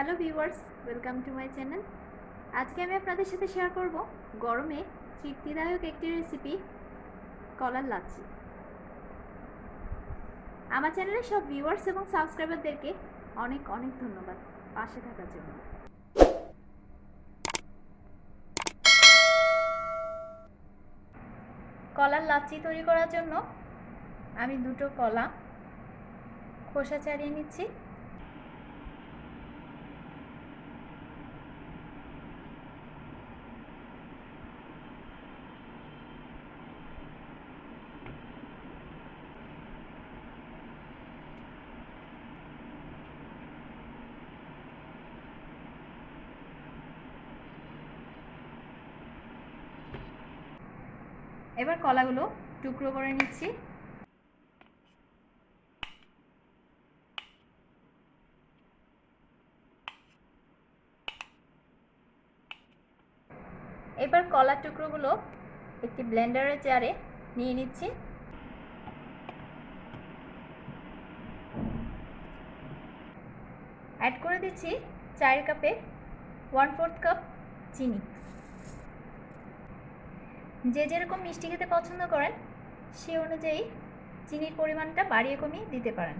Hello viewers, welcome to my channel. আজকে আমি আপনাদের সাথে শেয়ার করব গরমে তৃপ্তিদায়ক একটি রেসিপি, কলার লাচ্ছি। আমার চ্যানেলের সব ভিউয়ার্স এবং সাবস্ক্রাইবারদেরকে অনেক অনেক ধন্যবাদ পাশে থাকার জন্য। কলার লাচ্ছি তৈরি করার জন্য আমি দুটো কলা খোসা ছাড়িয়ে নিচ্ছি। এবার কলাগুলো টুকরো করে নিচ্ছি। এবার কলার টুকরোগুলো একটি ব্লেন্ডারের জারে নিয়ে নিচ্ছি। অ্যাড করে দিচ্ছি 4 কাপে 1/4 কাপ চিনি। যে যেরকম মিষ্টি খেতে পছন্দ করেন সেই অনুযায়ী চিনির পরিমাণটা বাড়িয়ে কমিয়ে দিতে পারেন।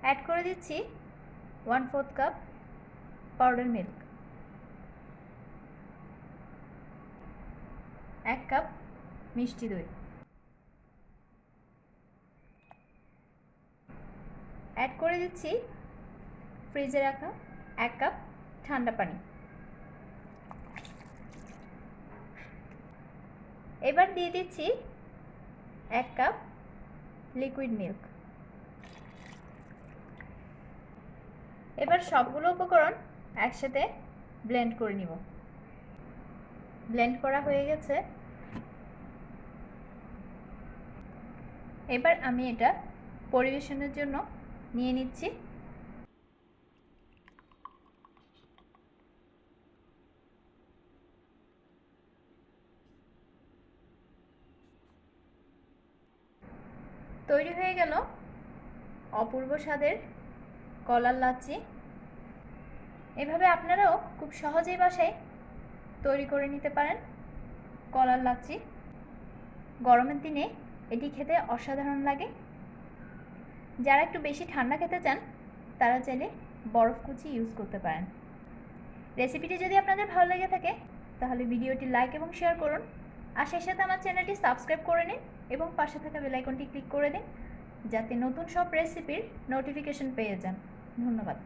অ্যাড করে দিচ্ছি 1/4 কাপ পাউডার মিল্ক, 1 কাপ মিষ্টি দই, অ্যাড করে দিচ্ছি ফ্রিজে রাখা 1 কাপ ঠান্ডা পানি। এবার দিয়ে দিচ্ছি 1 কাপ লিকুইড মিল্ক। এবার সবগুলো উপকরণ একসাথে ব্লেন্ড করে নিব। ব্লেন্ড করা হয়ে গেছে। এবার আমি এটা পরিবেশনের জন্য নিয়ে নিচ্ছি। তৈরি হয়ে গেল অপূর্ব স্বাদের কলার লাচ্ছি। এভাবে আপনারাও খুব সহজেই বাসায় তৈরি করে নিতে পারেন কলার লাচ্ছি। গরমের দিনে এটি খেতে অসাধারণ লাগে। যারা একটু বেশি ঠান্ডা খেতে চান তারা চাইলে বরফ কুচি ইউজ করতে পারেন। রেসিপিটি যদি আপনাদের ভালো লেগে থাকে তাহলে ভিডিওটি লাইক এবং শেয়ার করুন, আর সেই সাথে আমার চ্যানেলটি সাবস্ক্রাইব করে নিন এবং পাশে থাকা বেল আইকনটি ক্লিক করে দিন যাতে নতুন সব রেসিপির নোটিফিকেশন পেয়ে যান। ধন্যবাদ।